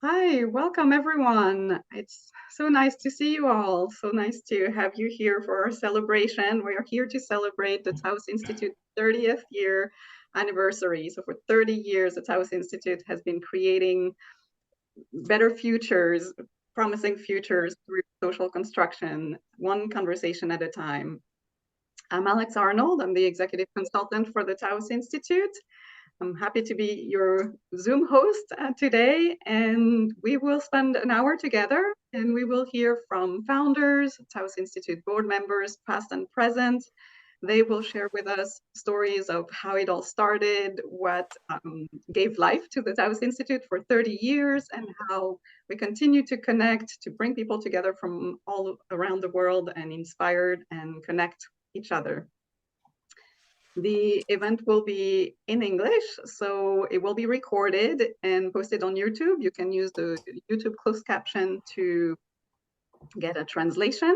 Hi, welcome everyone. It's so nice to see you all. So nice to have you here for our celebration. We are here to celebrate the Taos Institute 30th year anniversary. So for 30 years, the Taos Institute has been creating better futures, promising futures through social construction, one conversation at a time. I'm Alex Arnold. I'm the executive consultant for the Taos Institute. I'm happy to be your Zoom host today, and we will spend an hour together and we will hear from founders, Taos Institute board members, past and present. They will share with us stories of how it all started, what gave life to the Taos Institute for 30 years, and how we continue to connect, to bring people together from all around the world and inspired and connect each other. The event will be in English, so it will be recorded and posted on YouTube. You can use the YouTube closed caption to get a translation.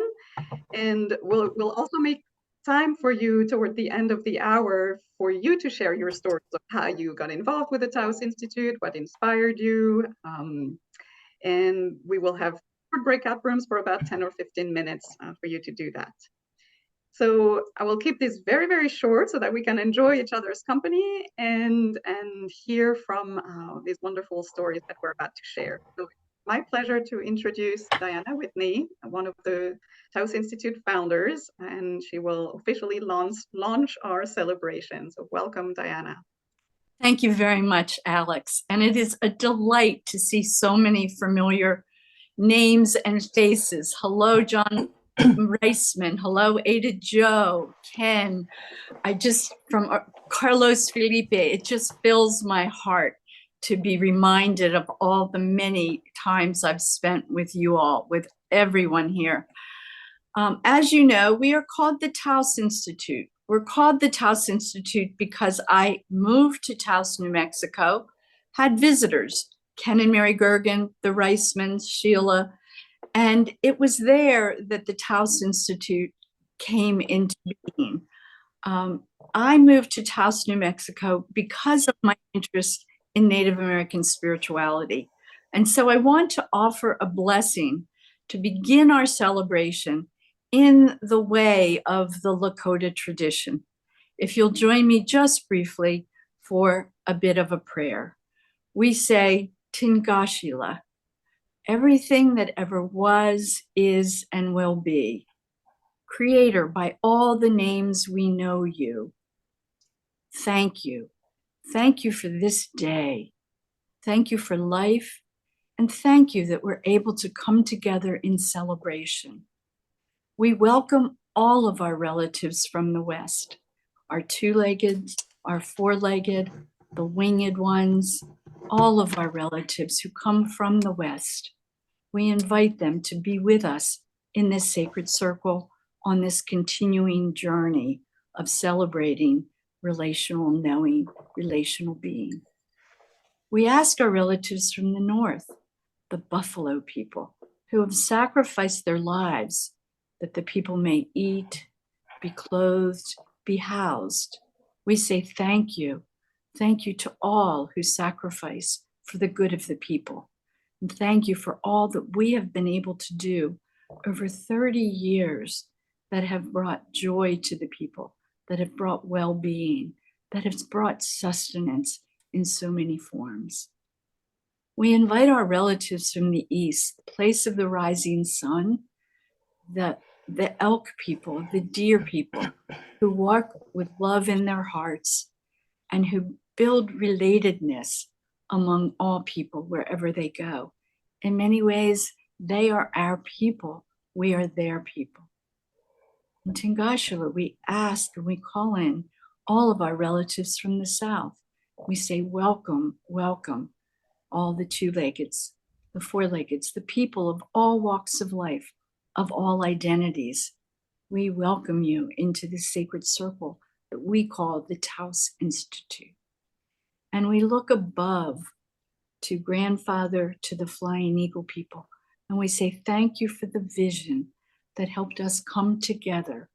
And we'll also make time for you toward the end of the hour for you to share your stories of how you got involved with the Taos Institute, what inspired you. And we will have breakout rooms for about 10 or 15 minutes for you to do that. So I will keep this very, very short so that we can enjoy each other's company and hear from these wonderful stories that we're about to share. So it's my pleasure to introduce Diana Whitney, one of the Taos Institute founders, and she will officially launch our celebration. So welcome, Diana. Thank you very much, Alex. And it is a delight to see so many familiar names and faces. Hello, John Reisman. Hello, Ada Joe, Ken. From Carlos Felipe, it just fills my heart to be reminded of all the many times I've spent with you all, with everyone here. As you know, we are called the Taos Institute. We're called the Taos Institute because I moved to Taos, New Mexico, had visitors, Ken and Mary Gergen, the Reismans, Sheila, and it was there that the Taos Institute came into being. I moved to Taos, New Mexico because of my interest in Native American spirituality. And so I want to offer a blessing to begin our celebration in the way of the Lakota tradition. If you'll join me just briefly for a bit of a prayer. We say, Tingashila, everything that ever was, is, and will be. Creator, by all the names we know you. Thank you. Thank you for this day. Thank you for life. And thank you that we're able to come together in celebration. We welcome all of our relatives from the West, our two-legged, our four-legged, the winged ones, all of our relatives who come from the West. We invite them to be with us in this sacred circle on this continuing journey of celebrating relational knowing, relational being. We ask our relatives from the North, the Buffalo people, who have sacrificed their lives that the people may eat, be clothed, be housed. We say thank you. Thank you to all who sacrifice for the good of the people. And thank you for all that we have been able to do over 30 years that have brought joy to the people, that have brought well-being, that has brought sustenance in so many forms. We invite our relatives from the East, the place of the rising sun, the elk people, the deer people, who walk with love in their hearts and who build relatedness among all people wherever they go. In many ways, they are our people. We are their people. In Tingashila, we ask and we call in all of our relatives from the South. We say, welcome, welcome, all the two-leggeds, the four-leggeds, the people of all walks of life, of all identities. We welcome you into the sacred circle that we call the Taos Institute. And we look above to grandfather, to the flying eagle people, and we say, thank you for the vision that helped us come together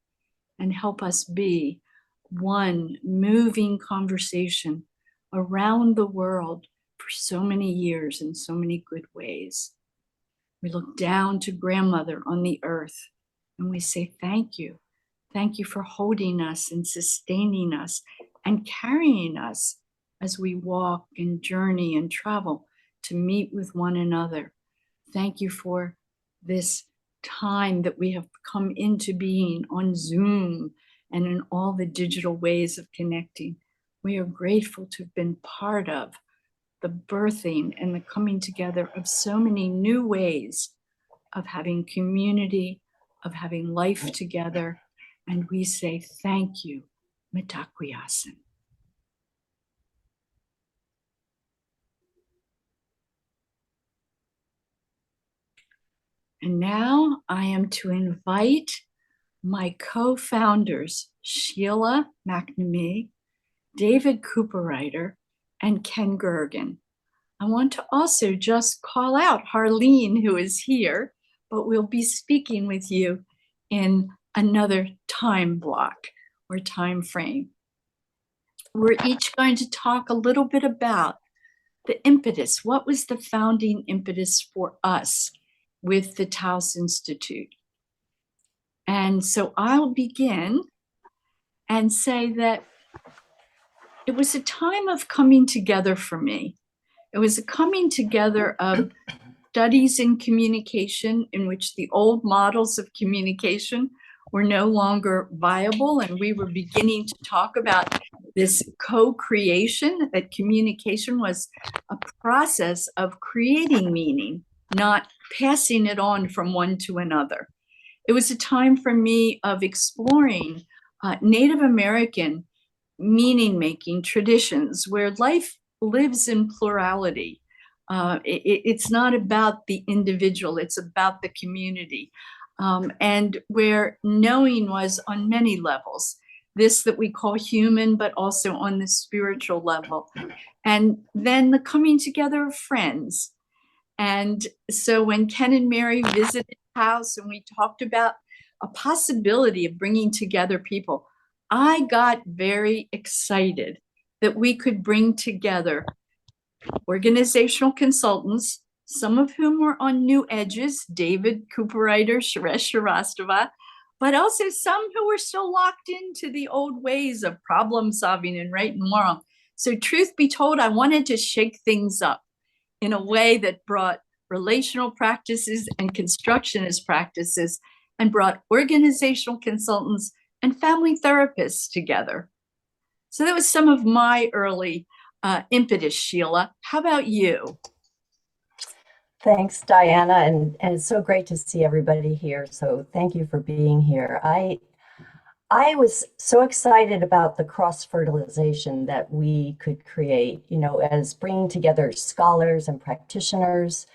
and help us be one moving conversation around the world for so many years in so many good ways. We look down to grandmother on the earth and we say, thank you. Thank you for holding us and sustaining us and carrying us as we walk and journey and travel to meet with one another. Thank you for this time that we have come into being on Zoom and in all the digital ways of connecting. We are grateful to have been part of the birthing and the coming together of so many new ways of having community, of having life together. And we say, thank you, Mitakuye. And now I am to invite my co-founders, Sheila McNamee, David Cooperrider, and Ken Gergen. I want to also just call out Harleen, who is here, but we'll be speaking with you in another time block or time frame. We're each going to talk a little bit about the impetus. What was the founding impetus for us with the Taos Institute? And so I'll begin and say that it was a time of coming together for me. It was a coming together of studies in communication in which the old models of communication were no longer viable, and we were beginning to talk about this co-creation, that communication was a process of creating meaning, not passing it on from one to another. It was a time for me of exploring Native American meaning-making traditions where life lives in plurality. It's not about the individual, it's about the community. And where knowing was on many levels, this that we call human, but also on the spiritual level. And then the coming together of friends. And so when Ken and Mary visited the house and we talked about a possibility of bringing together people, I got very excited that we could bring together organizational consultants, some of whom were on new edges, David Cooperrider, Suresh Shrivastava, but also some who were still locked into the old ways of problem solving and right and wrong. So truth be told, I wanted to shake things up in a way that brought relational practices and constructionist practices and brought organizational consultants and family therapists together. So that was some of my early impetus, Sheila. How about you? Thanks, Diana, and it's so great to see everybody here. So thank you for being here. I was so excited about the cross-fertilization that we could create, as bringing together scholars and practitioners.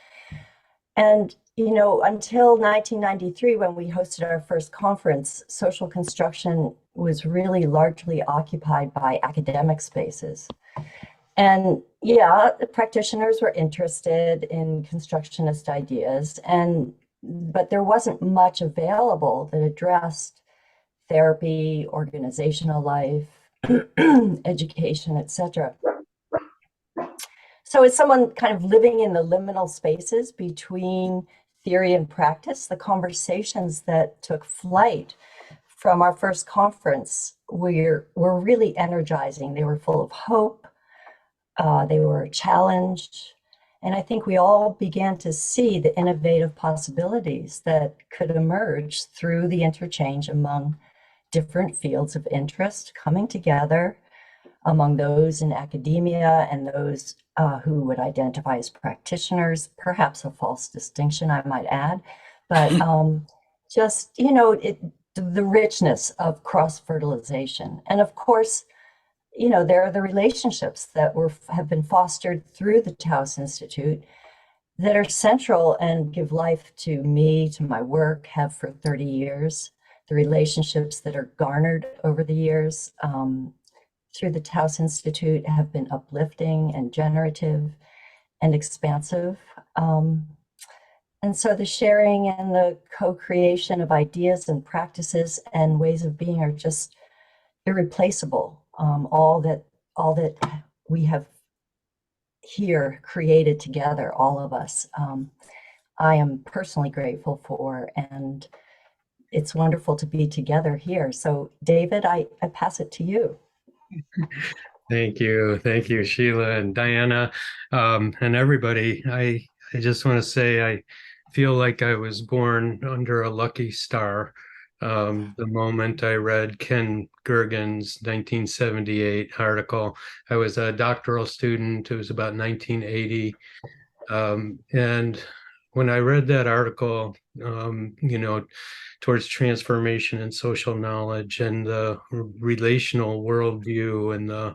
And, until 1993, when we hosted our first conference, social construction was really largely occupied by academic spaces. And yeah, the practitioners were interested in constructionist ideas, but there wasn't much available that addressed therapy, organizational life, education, etc. So as someone kind of living in the liminal spaces between theory and practice, the conversations that took flight from our first conference were really energizing. They were full of hope. They were a challenge. And I think we all began to see the innovative possibilities that could emerge through the interchange among different fields of interest coming together among those in academia and those who would identify as practitioners, perhaps a false distinction, I might add, but just, the richness of cross-fertilization. And of course, there are the relationships that have been fostered through the Taos Institute that are central and give life to me, to my work, have for 30 years. The relationships that are garnered over the years through the Taos Institute have been uplifting and generative and expansive. And so the sharing and the co-creation of ideas and practices and ways of being are just irreplaceable. All that we have here created together, all of us. I am personally grateful for, and it's wonderful to be together here. So, David, I pass it to you. Thank you. Thank you, Sheila and Diana, and everybody. I just want to say I feel like I was born under a lucky star. The moment I read Ken Gergen's 1978 article, I was a doctoral student. It was about 1980. And when I read that article, towards transformation and social knowledge and the relational worldview and the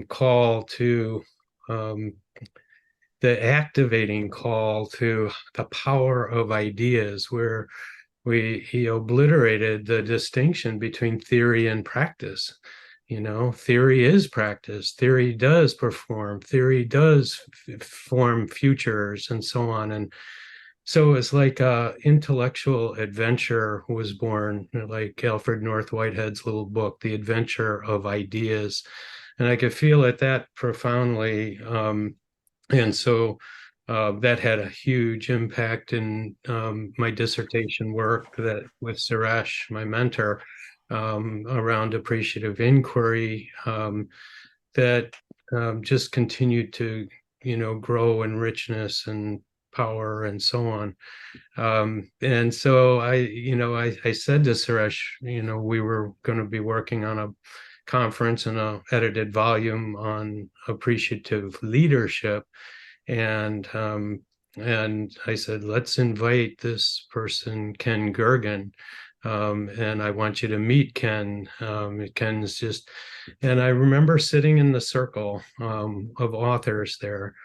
call to the activating call to the power of ideas, where he obliterated the distinction between theory and practice. Theory is practice. Theory does perform. Theory does form futures and so on. And so it's like intellectual adventure was born, like Alfred North Whitehead's little book, The Adventure of Ideas. And I could feel it that profoundly. And so that had a huge impact in my dissertation work that with Suresh, my mentor, around appreciative inquiry, that just continued to, grow in richness and power and so on. And so I said to Suresh, we were going to be working on a conference and a edited volume on appreciative leadership. And I said, let's invite this person, Ken Gergen. And I want you to meet Ken. Ken's just, and I remember sitting in the circle of authors there,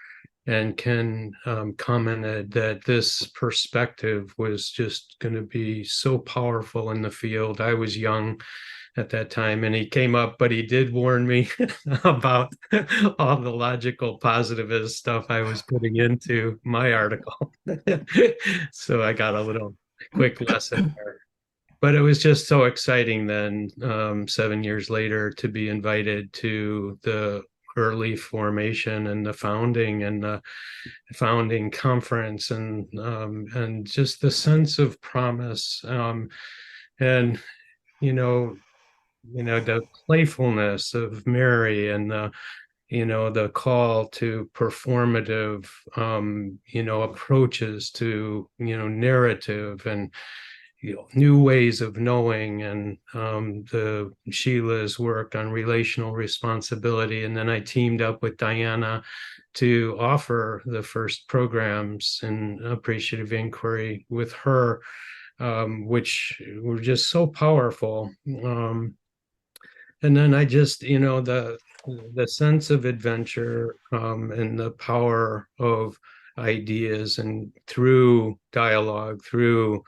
and Ken commented that this perspective was just going to be so powerful in the field. I was young at that time, and he came up, but he did warn me about all the logical positivist stuff I was putting into my article. So I got a little quick lesson there. But it was just so exciting then, 7 years later, to be invited to the early formation and the founding and the founding conference, and just the sense of promise, and the playfulness of Mary, and the call to performative approaches to narrative, and new ways of knowing, and the Sheila's work on relational responsibility. And then I teamed up with Diana to offer the first programs in appreciative inquiry with her, which were just so powerful. And then I just, the sense of adventure, and the power of ideas, and through dialogue, through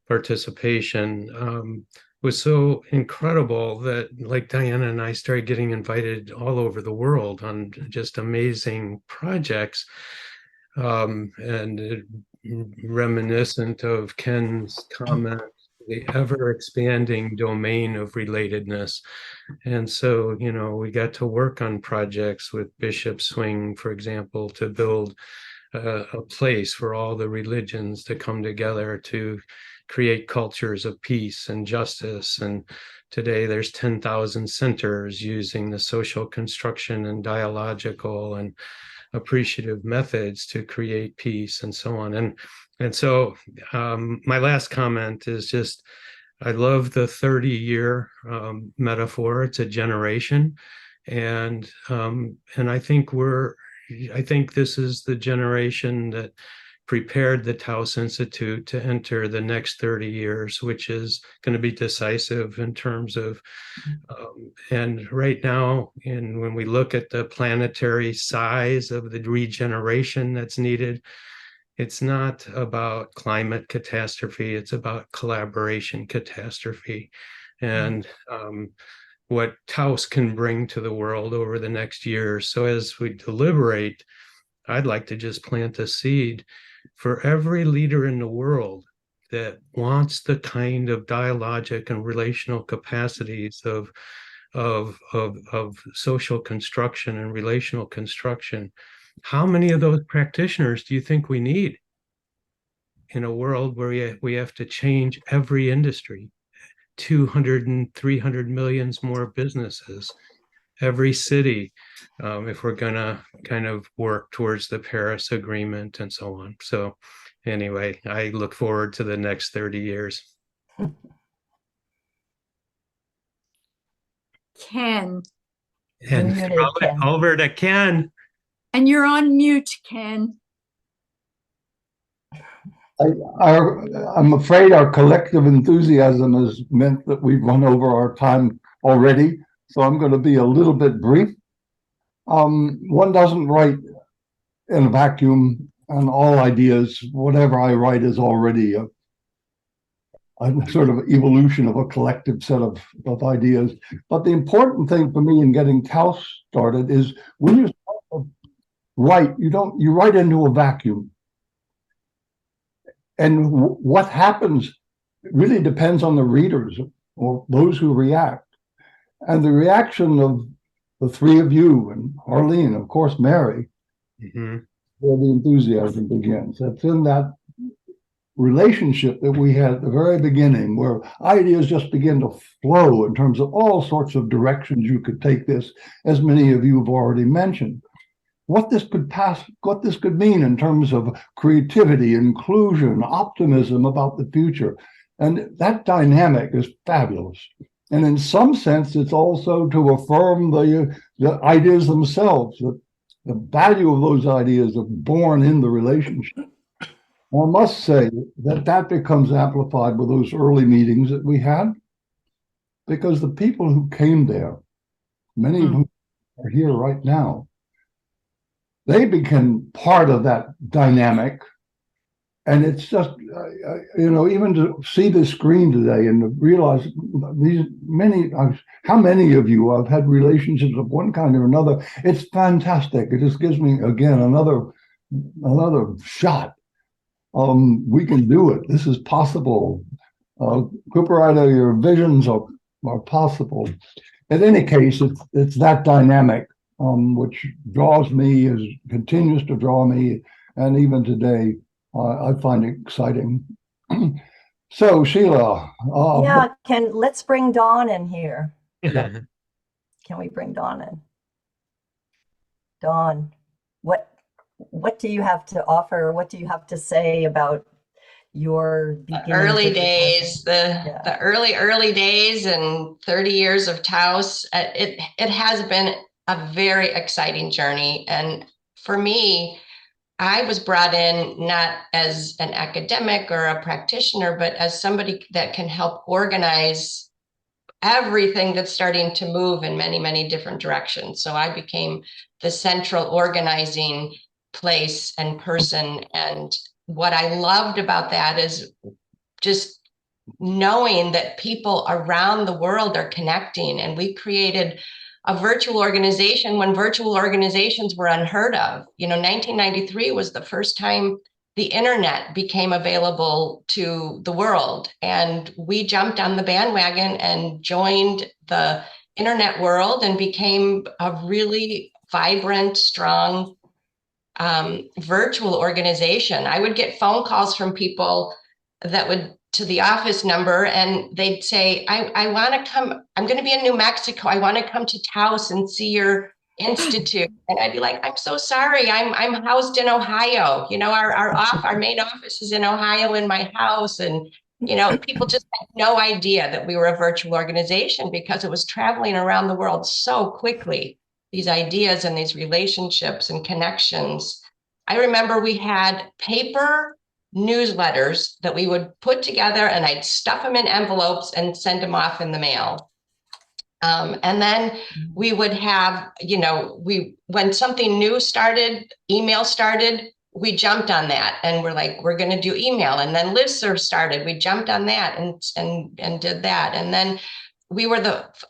participation, was so incredible that, like, Diana and I started getting invited all over the world on just amazing projects, and reminiscent of Ken's comment, the ever expanding domain of relatedness. And so, we got to work on projects with Bishop Swing, for example, to build a place for all the religions to come together to create cultures of peace and justice. And today there's 10,000 centers using the social construction and dialogical and appreciative methods to create peace and so on. And so my last comment is just, I love the 30-year metaphor. It's a generation. And I think this is the generation that prepared the Taos Institute to enter the next 30 years, which is going to be decisive in terms of, and right now, and when we look at the planetary size of the regeneration that's needed, it's not about climate catastrophe, it's about collaboration catastrophe. And what Taos can bring to the world over the next year. So as we deliberate, I'd like to just plant a seed for every leader in the world that wants the kind of dialogic and relational capacities of social construction and relational construction, How many of those practitioners do you think we need in a world where we have to change every industry? 200 and 300 millions more businesses, every city, if we're gonna kind of work towards the Paris Agreement and so on. So anyway, I look forward to the next 30 years. Ken, You're And muted, throw it Ken. over to Ken. and you're on mute, Ken. I'm afraid our collective enthusiasm has meant that we've run over our time already, so I'm going to be a little bit brief. One doesn't write in a vacuum, and all ideas, whatever I write, is already a sort of evolution of a collective set of ideas. But the important thing for me in getting Taos started is when you write, you write into a vacuum. And what happens really depends on the readers or those who react. And the reaction of the three of you and Arlene, of course, Mary, where the enthusiasm begins. It's in that relationship that we had at the very beginning, where ideas just begin to flow in terms of all sorts of directions you could take this, as many of you have already mentioned. What this could mean in terms of creativity, inclusion, optimism about the future. And that dynamic is fabulous. And in some sense, it's also to affirm the ideas themselves, that the value of those ideas are born in the relationship. I must say that becomes amplified with those early meetings that we had, because the people who came there, many of whom are here right now, they became part of that dynamic. And it's just, even to see the screen today and to realize how many of you have had relationships of one kind or another, it's fantastic. It just gives me, again, another shot. We can do it. This is possible. Cooperida, your visions are possible. In any case, it's that dynamic which draws me, continues to draw me, and even today, I find it exciting. So, Sheila. Yeah, let's bring Dawn in here. Yeah. Can we bring Dawn in? Dawn, what do you have to offer? What do you have to say about your early days, the early days and 30 years of Taos? It has been a very exciting journey. And for me, I was brought in not as an academic or a practitioner, but as somebody that can help organize everything that's starting to move in many, many different directions. So I became the central organizing place and person. And what I loved about that is just knowing that people around the world are connecting. And we created a virtual organization when virtual organizations were unheard of. 1993 was the first time the internet became available to the world. And we jumped on the bandwagon and joined the internet world and became a really vibrant, strong virtual organization. I would get phone calls from people that would to the office number, and they'd say, I want to come, I'm going to be in New Mexico. I want to come to Taos and see your institute. And I'd be like, I'm so sorry. I'm housed in Ohio. Our main office is in Ohio in my house. And, people just had no idea that we were a virtual organization because it was traveling around the world so quickly, these ideas and these relationships and connections. I remember we had paper newsletters that we would put together, and I'd stuff them in envelopes and send them off in the mail. And then we would have, when something new started, email started, we jumped on that and we're like, we're going to do email. And then listserv started, we jumped on that and did that. And then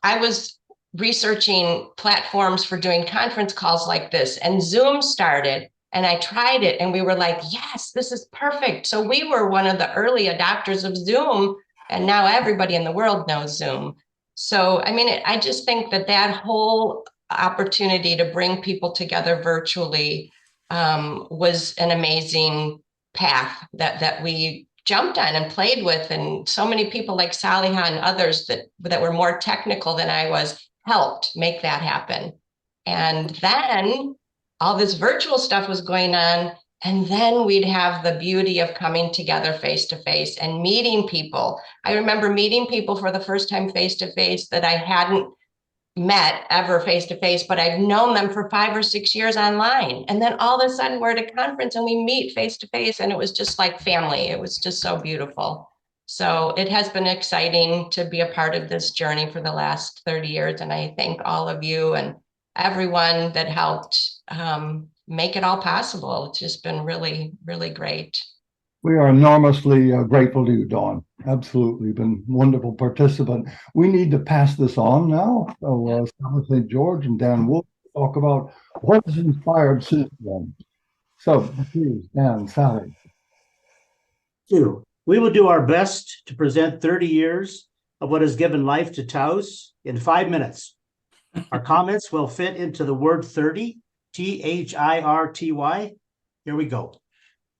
I was researching platforms for doing conference calls like this, and Zoom started. And I tried it and we were like, yes, this is perfect. So we were one of the early adopters of Zoom, and now everybody in the world knows Zoom. So, I just think that whole opportunity to bring people together virtually was an amazing path that we jumped on and played with. And so many people like Saliha and others that were more technical than I was helped make that happen. And then all this virtual stuff was going on. And then we'd have the beauty of coming together face to face and meeting people. I remember meeting people for the first time face to face that I hadn't met ever face to face, but I've known them for 5 or 6 years online. And then all of a sudden we're at a conference and we meet face to face, and it was just like family. It was just so beautiful. So it has been exciting to be a part of this journey for the last 30 years. And I thank all of you and everyone that helped make it all possible. It's just been really, really great. We are enormously grateful to you, Dawn. Absolutely been wonderful participant. We need to pass this on now. So Sally St. George and Dan Wolf talk about what has inspired since then. So please, Dan, Sally. We will do our best to present 30 years of what has given life to Taos in 5 minutes. Our comments will fit into the word 30, THIRTY. Here we go.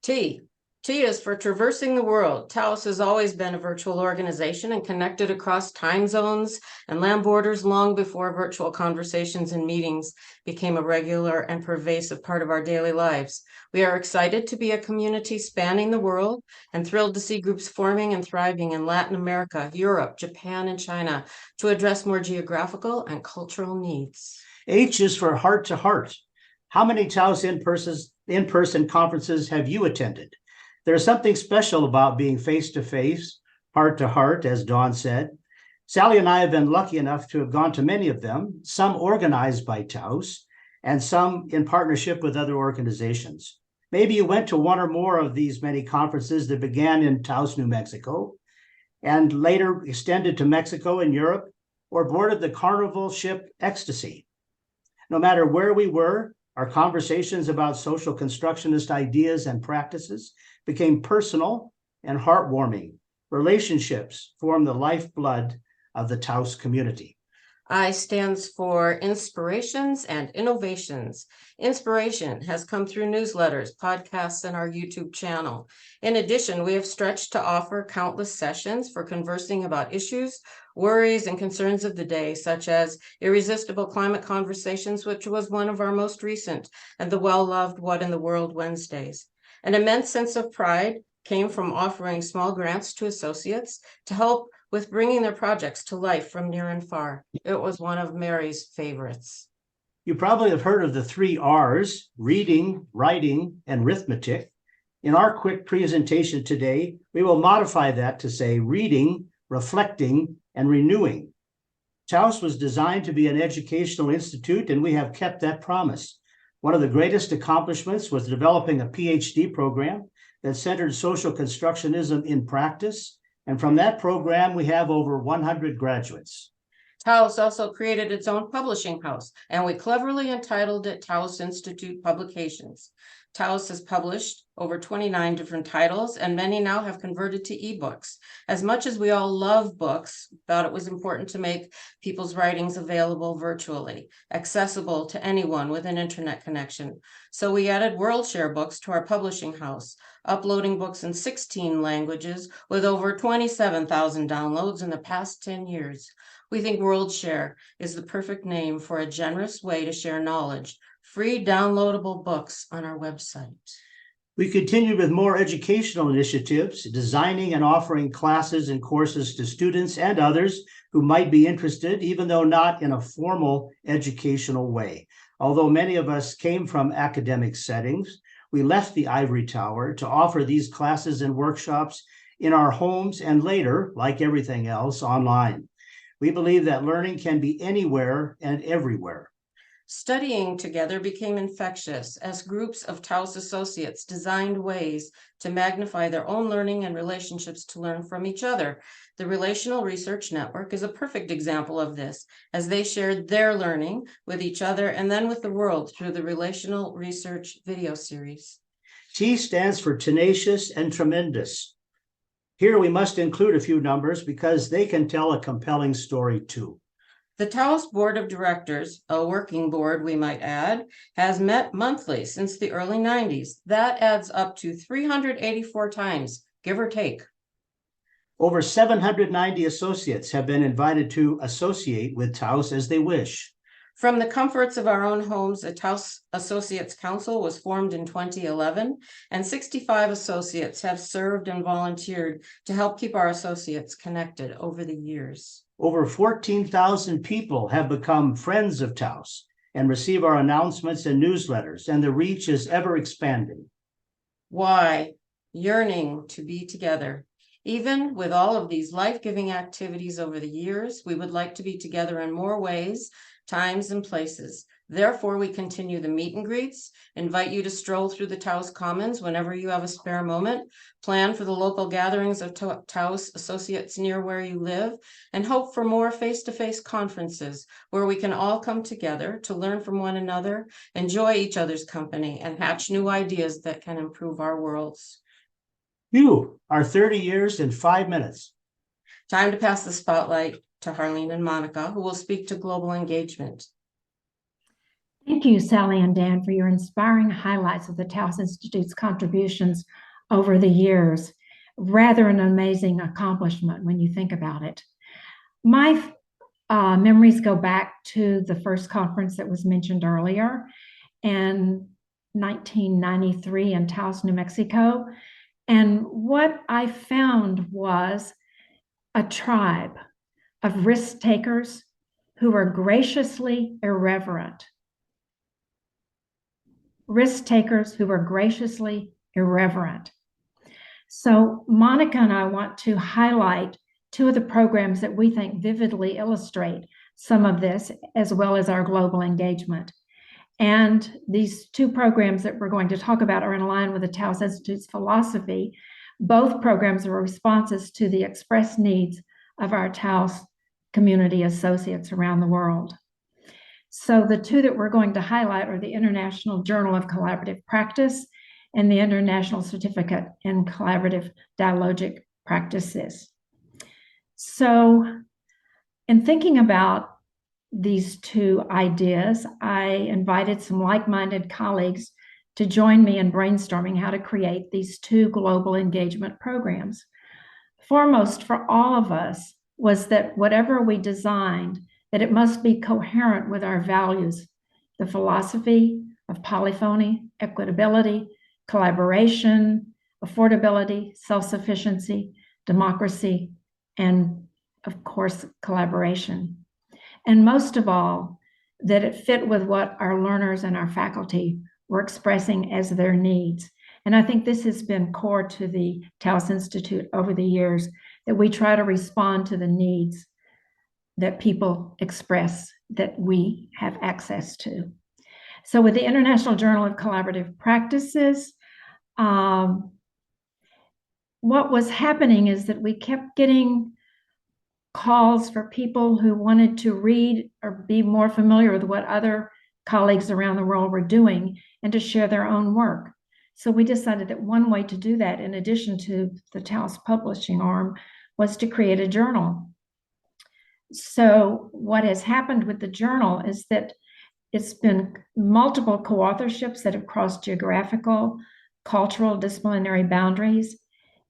T is for traversing the world. Taos has always been a virtual organization and connected across time zones and land borders long before virtual conversations and meetings became a regular and pervasive part of our daily lives. We are excited to be a community spanning the world and thrilled to see groups forming and thriving in Latin America, Europe, Japan, and China to address more geographical and cultural needs. H is for heart to heart. How many Taos in-person conferences have you attended? There's something special about being face-to-face, heart-to-heart, as Dawn said. Sally and I have been lucky enough to have gone to many of them, some organized by Taos, and some in partnership with other organizations. Maybe you went to one or more of these many conferences that began in Taos, New Mexico, and later extended to Mexico and Europe, or boarded the carnival ship Ecstasy. No matter where we were, our conversations about social constructionist ideas and practices became personal and heartwarming. Relationships form the lifeblood of the Taos community. I stands for Inspirations and Innovations. Inspiration has come through newsletters, podcasts, and our YouTube channel. In addition, we have stretched to offer countless sessions for conversing about issues, worries, and concerns of the day, such as Irresistible Climate Conversations, which was one of our most recent, and the well-loved What in the World Wednesdays. An immense sense of pride came from offering small grants to associates to help with bringing their projects to life from near and far. It was one of Mary's favorites. You probably have heard of the 3 R's, reading, writing, and arithmetic. In our quick presentation today, we will modify that to say reading, reflecting, and renewing. Taos was designed to be an educational institute, and we have kept that promise. One of the greatest accomplishments was developing a PhD program that centered social constructionism in practice. And from that program, we have over 100 graduates. Taos also created its own publishing house, and we cleverly entitled it Taos Institute Publications. Taos has published over 29 different titles, and many now have converted to ebooks. As much as we all love books, thought it was important to make people's writings available virtually, accessible to anyone with an internet connection. So we added WorldShare books to our publishing house, uploading books in 16 languages with over 27,000 downloads in the past 10 years. We think WorldShare is the perfect name for a generous way to share knowledge, free downloadable books on our website. We continued with more educational initiatives, designing and offering classes and courses to students and others who might be interested, even though not in a formal educational way. Although many of us came from academic settings, we left the ivory tower to offer these classes and workshops in our homes and later, like everything else, online. We believe that learning can be anywhere and everywhere. Studying together became infectious as groups of Taos associates designed ways to magnify their own learning and relationships to learn from each other. The Relational Research Network is a perfect example of this, as they shared their learning with each other and then with the world through the Relational Research video series. T stands for tenacious and tremendous. Here we must include a few numbers because they can tell a compelling story too. The Taos Board of Directors, a working board we might add, has met monthly since the early 90s. That adds up to 384 times, give or take. Over 790 associates have been invited to associate with Taos as they wish. From the comforts of our own homes, a Taos Associates Council was formed in 2011, and 65 associates have served and volunteered to help keep our associates connected over the years. Over 14,000 people have become friends of Taos and receive our announcements and newsletters, and the reach is ever expanding. Why? Yearning to be together. Even with all of these life-giving activities over the years, we would like to be together in more ways, times, and places. Therefore, we continue the meet and greets, invite you to stroll through the Taos Commons whenever you have a spare moment, plan for the local gatherings of Taos associates near where you live, and hope for more face-to-face conferences where we can all come together to learn from one another, enjoy each other's company, and hatch new ideas that can improve our worlds. You are 30 years in 5 minutes. Time to pass the spotlight to Harleen and Monica, who will speak to global engagement. Thank you, Sally and Dan, for your inspiring highlights of the Taos Institute's contributions over the years. Rather an amazing accomplishment when you think about it. My memories go back to the first conference that was mentioned earlier in 1993 in Taos, New Mexico. And what I found was a tribe of risk takers who were graciously irreverent. Risk takers who were graciously irreverent. So Monica and I want to highlight two of the programs that we think vividly illustrate some of this, as well as our global engagement. And these two programs that we're going to talk about are in line with the Taos Institute's philosophy. Both programs are responses to the expressed needs of our Taos community associates around the world. So the two that we're going to highlight are the International Journal of Collaborative Practice and the International Certificate in Collaborative Dialogic Practices. So in thinking about these two ideas, I invited some like-minded colleagues to join me in brainstorming how to create these two global engagement programs. Foremost for all of us was that whatever we designed, that it must be coherent with our values, the philosophy of polyphony, equitability, collaboration, affordability, self-sufficiency, democracy, and of course, collaboration. And most of all, that it fit with what our learners and our faculty were expressing as their needs. And I think this has been core to the Taos Institute over the years, that we try to respond to the needs that people express that we have access to. So with the International Journal of Collaborative Practices, what was happening is that we kept getting calls for people who wanted to read or be more familiar with what other colleagues around the world were doing and to share their own work. So we decided that one way to do that, in addition to the Taos publishing arm, was to create a journal. So what has happened with the journal is that it's been multiple co-authorships that have crossed geographical, cultural, disciplinary boundaries,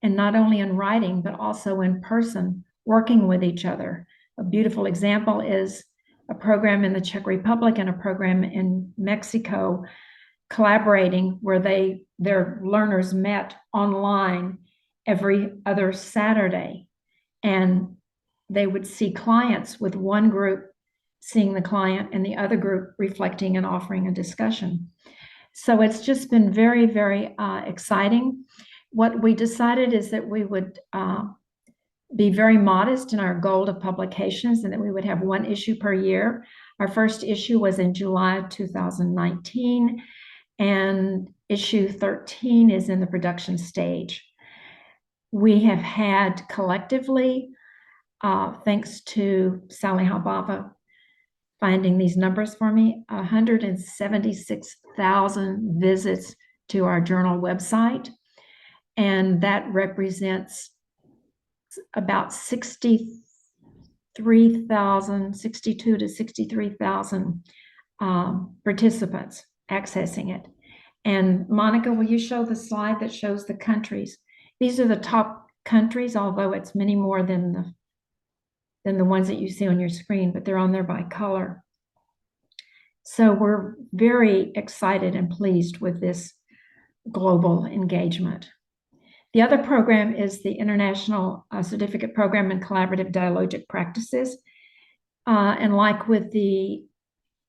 and not only in writing, but also in person, working with each other. A beautiful example is a program in the Czech Republic and a program in Mexico collaborating, where their learners met online every other Saturday. And they would see clients, with one group seeing the client and the other group reflecting and offering a discussion. So it's just been very, very exciting. What we decided is that we would be very modest in our goal of publications, and that we would have one issue per year. Our first issue was in July of 2019, and issue 13 is in the production stage. We have had collectively, thanks to Sally Habava finding these numbers for me, 176,000 visits to our journal website, and that represents about 63% 62 to 63,000 participants accessing it. And Monica, will you show the slide that shows the countries? These are the top countries, although it's many more than the ones that you see on your screen, but they're on there by color. So we're very excited and pleased with this global engagement. The other program is the International Certificate Program in Collaborative Dialogic Practices. And like with the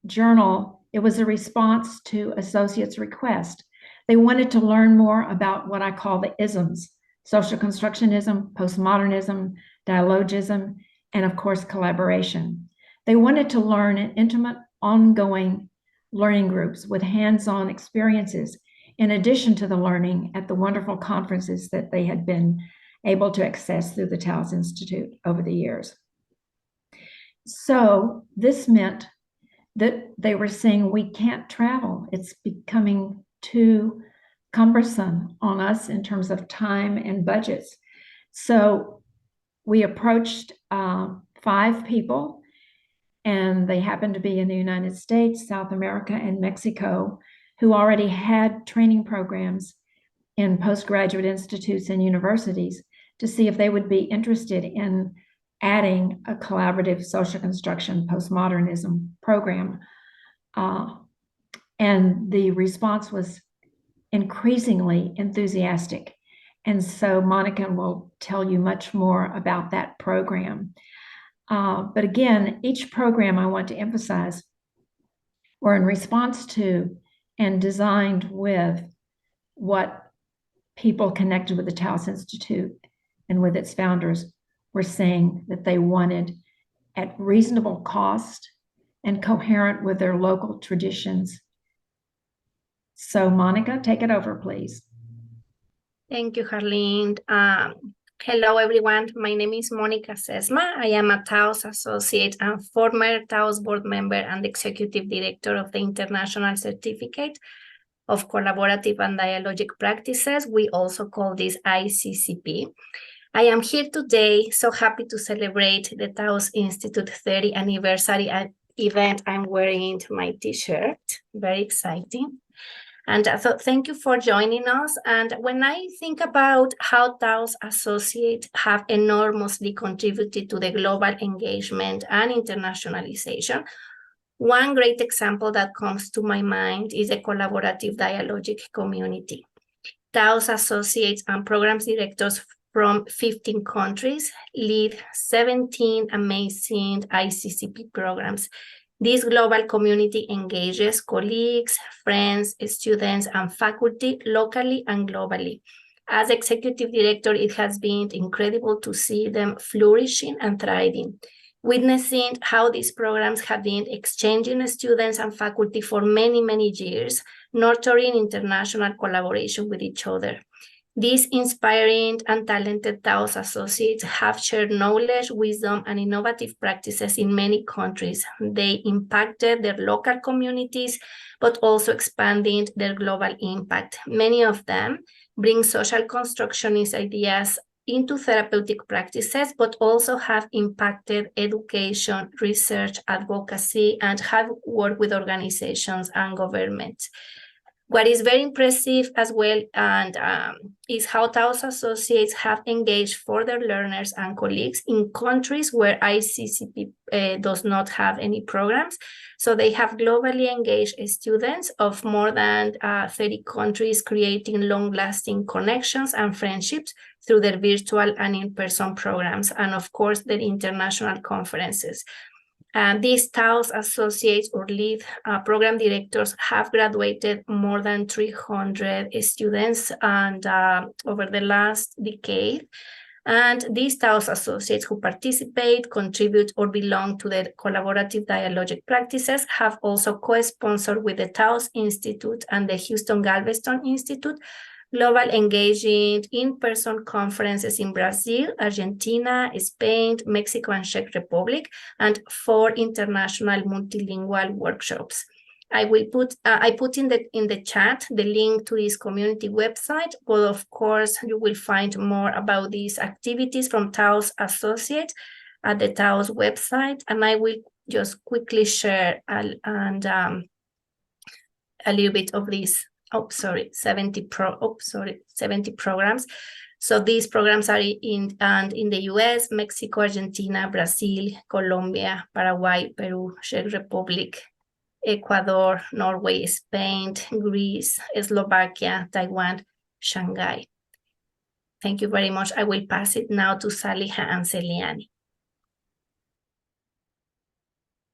journal, it was a response to associates' request. They wanted to learn more about what I call the isms: social constructionism, postmodernism, dialogism, and of course, collaboration. They wanted to learn in intimate, ongoing learning groups with hands-on experiences, in addition to the learning at the wonderful conferences that they had been able to access through the Taos Institute over the years. So this meant that they were saying, we can't travel. It's becoming too cumbersome on us in terms of time and budgets. So we approached 5 people, and they happened to be in the United States, South America, and Mexico, who already had training programs in postgraduate institutes and universities, to see if they would be interested in adding a collaborative social construction postmodernism program. And the response was increasingly enthusiastic. And so Monica will tell you much more about that program. But again, each program, I want to emphasize, were in response to and designed with what people connected with the Taos Institute and with its founders were saying that they wanted at reasonable cost and coherent with their local traditions. So Monica, take it over, please. Thank you, Harleen. Hello, everyone. My name is Monica Sesma. I am a Taos associate and former Taos board member and executive director of the International Certificate of Collaborative and Dialogic Practices. We also call this ICCP. I am here today, so happy to celebrate the Taos Institute 30th anniversary event. I'm wearing my t-shirt, very exciting. And so thank you for joining us. And when I think about how Taos associates have enormously contributed to the global engagement and internationalization, one great example that comes to my mind is the collaborative dialogic community. Taos associates and programs directors from 15 countries lead 17 amazing ICCP programs. This global community engages colleagues, friends, students, and faculty locally and globally. As executive director, it has been incredible to see them flourishing and thriving, witnessing how these programs have been exchanging students and faculty for many, many years, nurturing international collaboration with each other. These inspiring and talented Taos associates have shared knowledge, wisdom, and innovative practices in many countries. They impacted their local communities, but also expanding their global impact. Many of them bring social constructionist ideas into therapeutic practices, but also have impacted education, research, advocacy, and have worked with organizations and governments. What is very impressive as well is how Taos associates have engaged further learners and colleagues in countries where ICCP does not have any programs. So they have globally engaged students of more than 30 countries, creating long-lasting connections and friendships through their virtual and in-person programs, and of course, their international conferences. These Taos associates or lead program directors have graduated more than 300 students and over the last decade. And these Taos associates who participate, contribute, or belong to the collaborative dialogic practices have also co-sponsored with the Taos Institute and the Houston Galveston Institute global engaging in-person conferences in Brazil, Argentina, Spain, Mexico, and Czech Republic, and 4 international multilingual workshops. I put in the chat the link to this community website, but of course you will find more about these activities from Taos Associates at the Taos website, and I will just quickly share a little bit of these. 70 programs. So these programs are in the US, Mexico, Argentina, Brazil, Colombia, Paraguay, Peru, Czech Republic, Ecuador, Norway, Spain, Greece, Slovakia, Taiwan, Shanghai. Thank you very much. I will pass it now to Saliha and Celiani.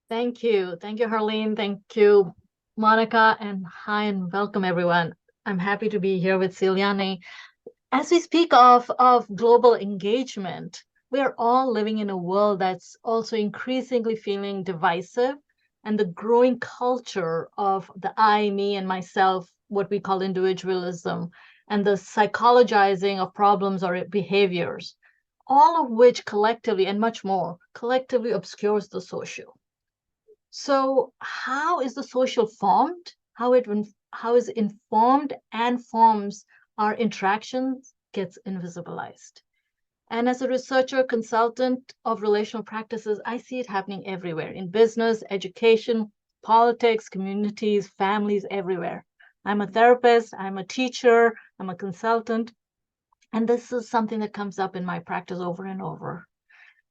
Thank you. Thank you, Harleen. Thank you, Monica, and hi and welcome, everyone. I'm happy to be here with Celiani. As we speak of global engagement, we are all living in a world that's also increasingly feeling divisive, and the growing culture of the I, me, and myself, what we call individualism, and the psychologizing of problems or behaviors, all of which collectively, and much more, collectively obscures the social. So how is the social formed? How is it informed and forms our interactions gets invisibilized. And as a researcher, consultant of relational practices, I see it happening everywhere, in business, education, politics, communities, families, everywhere. I'm a therapist, I'm a teacher, I'm a consultant, and this is something that comes up in my practice over and over.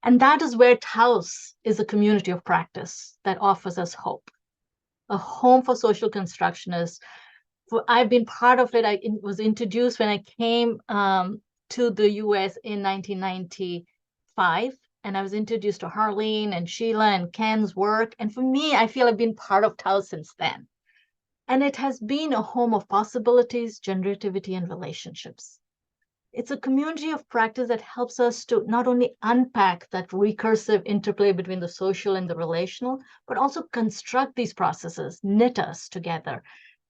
And that is where Taos is a community of practice that offers us hope, a home for social constructionists. I've been part of it. I was introduced when I came to the US in 1995, and I was introduced to Harleen and Sheila and Ken's work. And for me, I feel I've been part of Taos since then. And it has been a home of possibilities, generativity, and relationships. It's a community of practice that helps us to not only unpack that recursive interplay between the social and the relational, but also construct these processes, knit us together,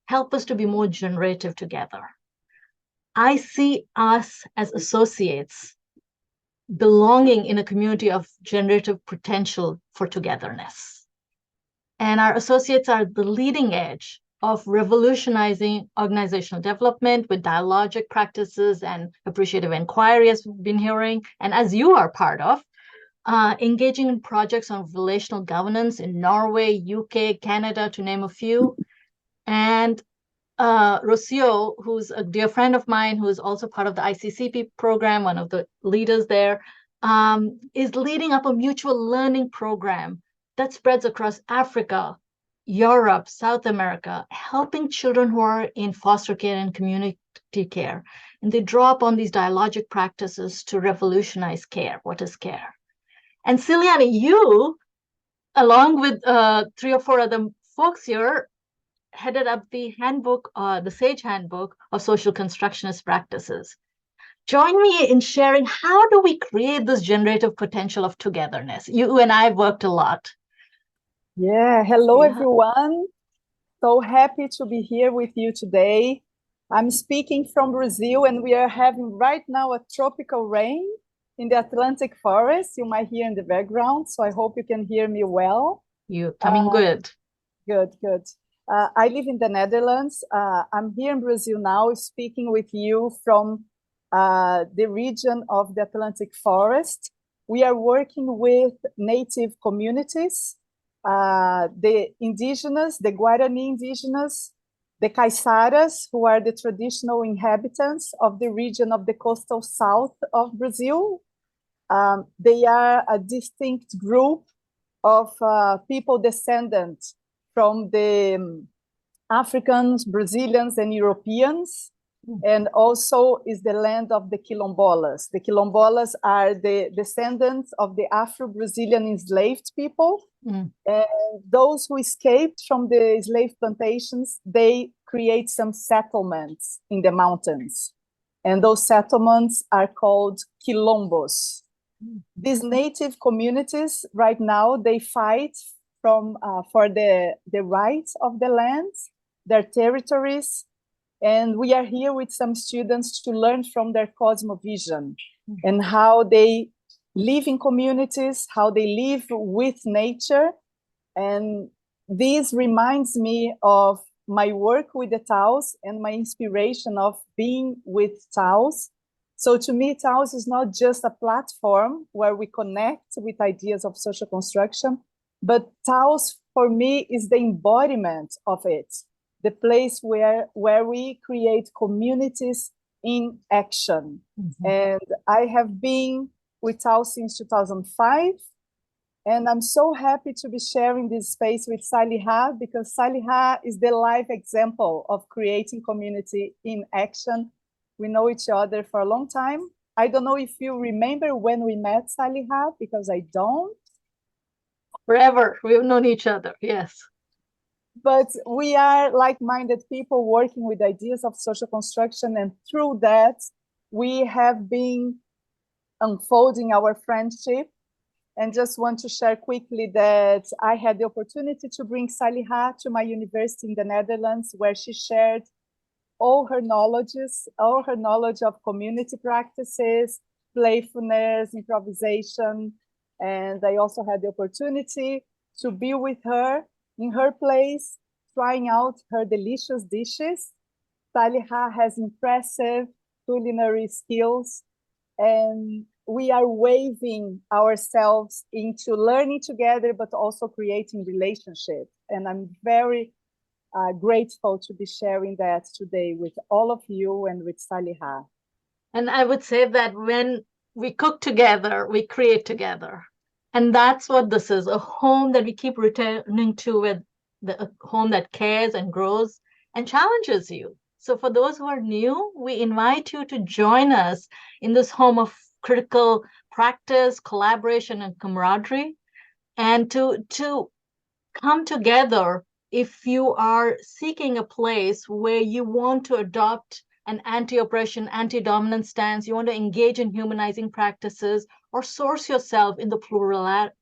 help us to be more generative together. I see us as associates belonging in a community of generative potential for togetherness. And our associates are the leading edge of revolutionizing organizational development with dialogic practices and appreciative inquiry, as we've been hearing, and as you are part of, engaging in projects on relational governance in Norway, UK, Canada, to name a few. And Rocio, who's a dear friend of mine, who is also part of the ICCP program, one of the leaders there, is leading up a mutual learning program that spreads across Africa, Europe, South America, helping children who are in foster care and community care. And they draw upon these dialogic practices to revolutionize care. What is care? And Celiani, you, along with 3 or 4 other folks here, headed up the handbook, the SAGE handbook of social constructionist practices. Join me in sharing, how do we create this generative potential of togetherness? You and I have worked a lot. Yeah, hello everyone. So happy to be here with you today. I'm speaking from Brazil, and we are having right now a tropical rain in the Atlantic forest. You might hear in the background, so I hope you can hear me well. You're coming good. Good. I live in the Netherlands. I'm here in Brazil now, speaking with you from the region of the Atlantic forest. We are working with native communities, the indigenous, the Guarani indigenous, the Caiçaras, who are the traditional inhabitants of the region of the coastal south of Brazil. They are a distinct group of people descendant from the Africans, Brazilians, and Europeans, and also is the land of the Quilombolas. The Quilombolas are the descendants of the Afro-Brazilian enslaved people. And those who escaped from the slave plantations, they create some settlements in the mountains. And those settlements are called quilombos. These native communities right now, they fight for the rights of the lands, their territories. And we are here with some students to learn from their cosmovision and how they live in communities, how they live with nature. And this reminds me of my work with the Taos and my inspiration of being with Taos So to me, Taos is not just a platform where we connect with ideas of social construction, but Taos for me is the embodiment of it, the place where we create communities in action. Mm-hmm. And I have been with Taos since 2005. And I'm so happy to be sharing this space with Saliha, because Saliha is the live example of creating community in action. We know each other for a long time. I don't know if you remember when we met, Saliha, because I don't. Forever, we've known each other, yes. But we are like-minded people working with ideas of social construction, and through that, we have been unfolding our friendship. And just want to share quickly that I had the opportunity to bring Saliha to my university in the Netherlands, where she shared all her knowledge of community practices, playfulness, improvisation. And I also had the opportunity to be with her in her place, trying out her delicious dishes. Saliha has impressive culinary skills, and we are waving ourselves into learning together, but also creating relationships. And I'm very grateful to be sharing that today with all of you and with Saliha. And I would say that when we cook together, we create together. And that's what this is, a home that we keep returning to, with a home that cares and grows and challenges you. So for those who are new, we invite you to join us in this home of critical practice, collaboration, and camaraderie, and to come together if you are seeking a place where you want to adopt an anti-oppression, anti-dominant stance, you want to engage in humanizing practices, or source yourself in the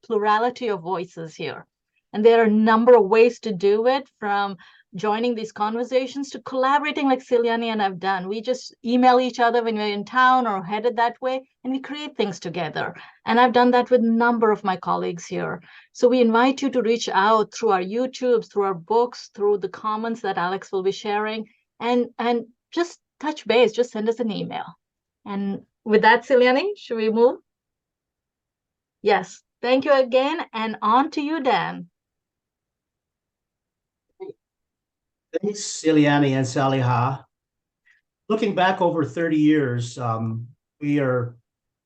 plurality of voices here. And there are a number of ways to do it, from joining these conversations to collaborating like Ciliani and I've done. We just email each other when we're in town or headed that way, and we create things together. And I've done that with a number of my colleagues here. So we invite you to reach out through our YouTubes, through our books, through the comments that Alex will be sharing, and just touch base, just send us an email. And with that, Ciliani, should we move? Yes, thank you again, and on to you, Dan. Thanks, Ciliani and Saliha. Looking back over 30 years, we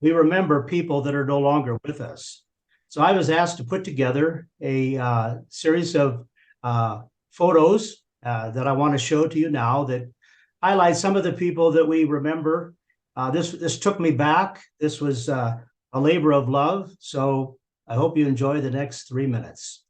remember people that are no longer with us. So I was asked to put together a series of photos that I want to show to you now that highlight some of the people that we remember. This took me back. This was a labor of love. So I hope you enjoy the next 3 minutes.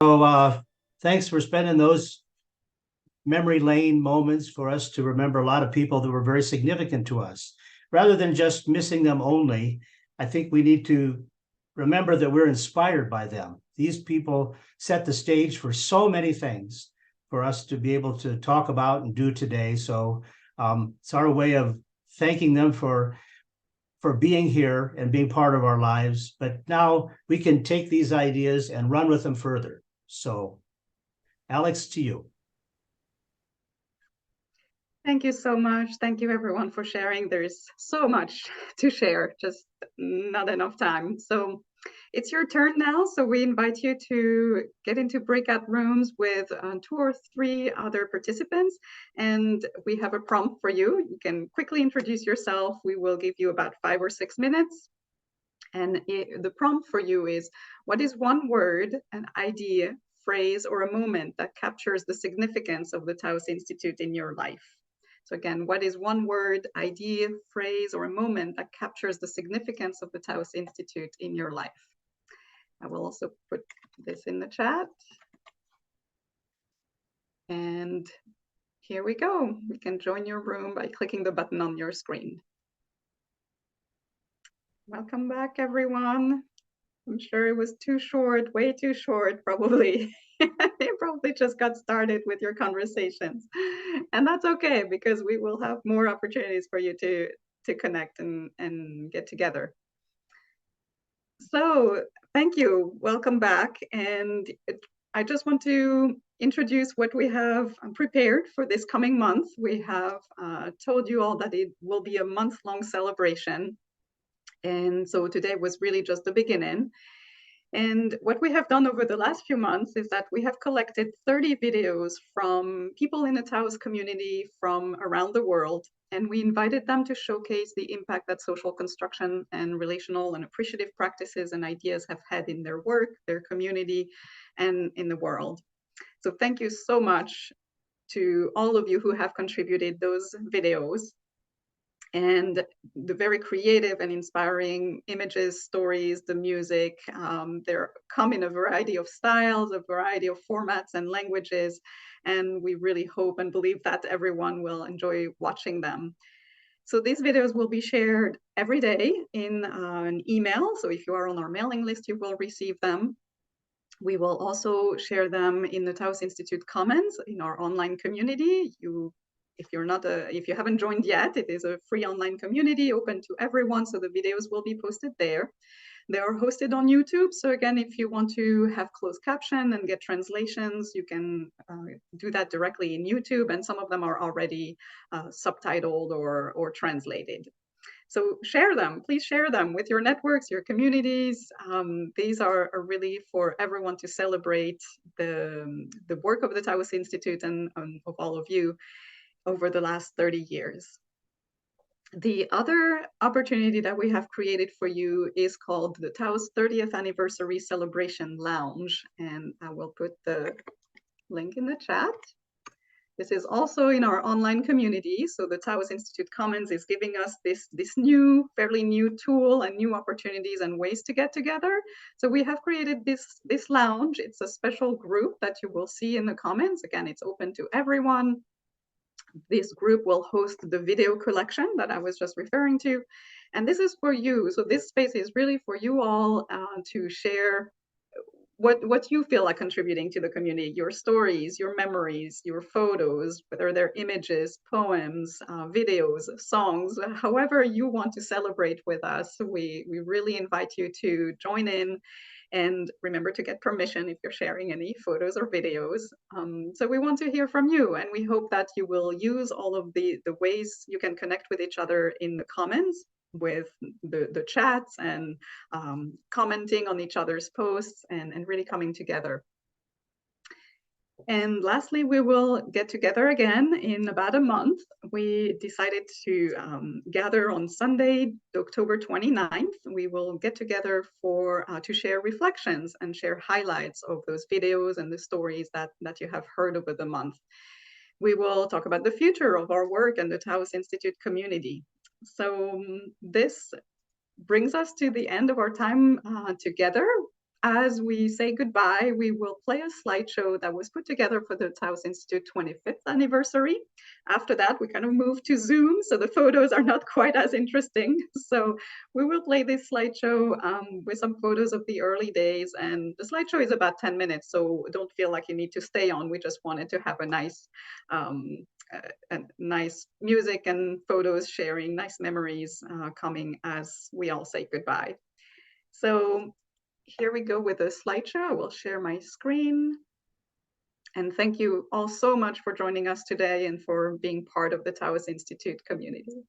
Thanks for spending those memory lane moments for us to remember a lot of people that were very significant to us. Rather than just missing them only, I think we need to remember that we're inspired by them. These people set the stage for so many things for us to be able to talk about and do today. So it's our way of thanking them for being here and being part of our lives. But now we can take these ideas and run with them further. So, Alex, to you. Thank you so much. Thank you everyone for sharing. There's so much to share, just not enough time. So it's your turn now. So we invite you to get into breakout rooms with 2 or 3 other participants. And we have a prompt for you. You can quickly introduce yourself. We will give you about 5 or 6 minutes. And the prompt for you is, what is one word, an idea, phrase, or a moment that captures the significance of the Taos Institute in your life? So again, what is one word, idea, phrase, or a moment that captures the significance of the Taos Institute in your life? I will also put this in the chat. And here we go. You can join your room by clicking the button on your screen. Welcome back, everyone. I'm sure it was too short, way too short, probably. You probably just got started with your conversations. And that's okay, because we will have more opportunities for you to connect and get together. So thank you. Welcome back. And I just want to introduce what we have prepared for this coming month. We have told you all that it will be a month-long celebration. And so today was really just the beginning. And what we have done over the last few months is that we have collected 30 videos from people in the Taos community from around the world. And we invited them to showcase the impact that social construction and relational and appreciative practices and ideas have had in their work, their community, and in the world. So thank you so much to all of you who have contributed those videos. And the very creative and inspiring images, stories, the music, they come in a variety of styles, a variety of formats and languages. And we really hope and believe that everyone will enjoy watching them. So these videos will be shared every day in an email. So if you are on our mailing list, you will receive them. We will also share them in the Taos Institute Commons in our online community. If you haven't joined yet, it is a free online community open to everyone. So the videos will be posted there. They are hosted on YouTube. So again, if you want to have closed caption and get translations, you can do that directly in YouTube. And some of them are already subtitled or translated. So share them, please share them with your networks, your communities. These are really for everyone to celebrate the work of the Taos Institute and of all of you over the last 30 years. The other opportunity that we have created for you is called the Taos 30th Anniversary Celebration Lounge, and I will put the link in the chat. This is also in our online community. So the Taos Institute Commons is giving us this fairly new tool and new opportunities and ways to get together. So we have created this lounge. It's a special group that you will see in the comments. Again, it's open to everyone. This group will host the video collection that I was just referring to. And this is for you. So this space is really for you all to share what you feel like contributing to the community, your stories, your memories, your photos, whether they're images, poems, videos, songs, however you want to celebrate with us. We really invite you to join in. And remember to get permission if you're sharing any photos or videos. So we want to hear from you, and we hope that you will use all of the ways you can connect with each other in the comments, with the chats and commenting on each other's posts and really coming together. And lastly, we will get together again in about a month. We decided to gather on Sunday, October 29th. We will get together to share reflections and share highlights of those videos and the stories that you have heard over the month. We will talk about the future of our work and the Taos Institute community. So this brings us to the end of our time together as we say goodbye, we will play a slideshow that was put together for the Taos Institute 25th anniversary. After that, we kind of moved to Zoom, so the photos are not quite as interesting. So we will play this slideshow with some photos of the early days, and the slideshow is about 10 minutes, so don't feel like you need to stay on. We just wanted to have a nice music and photos sharing, nice memories coming as we all say goodbye. So here we go with a slideshow. I will share my screen. And thank you all so much for joining us today and for being part of the Taos Institute community.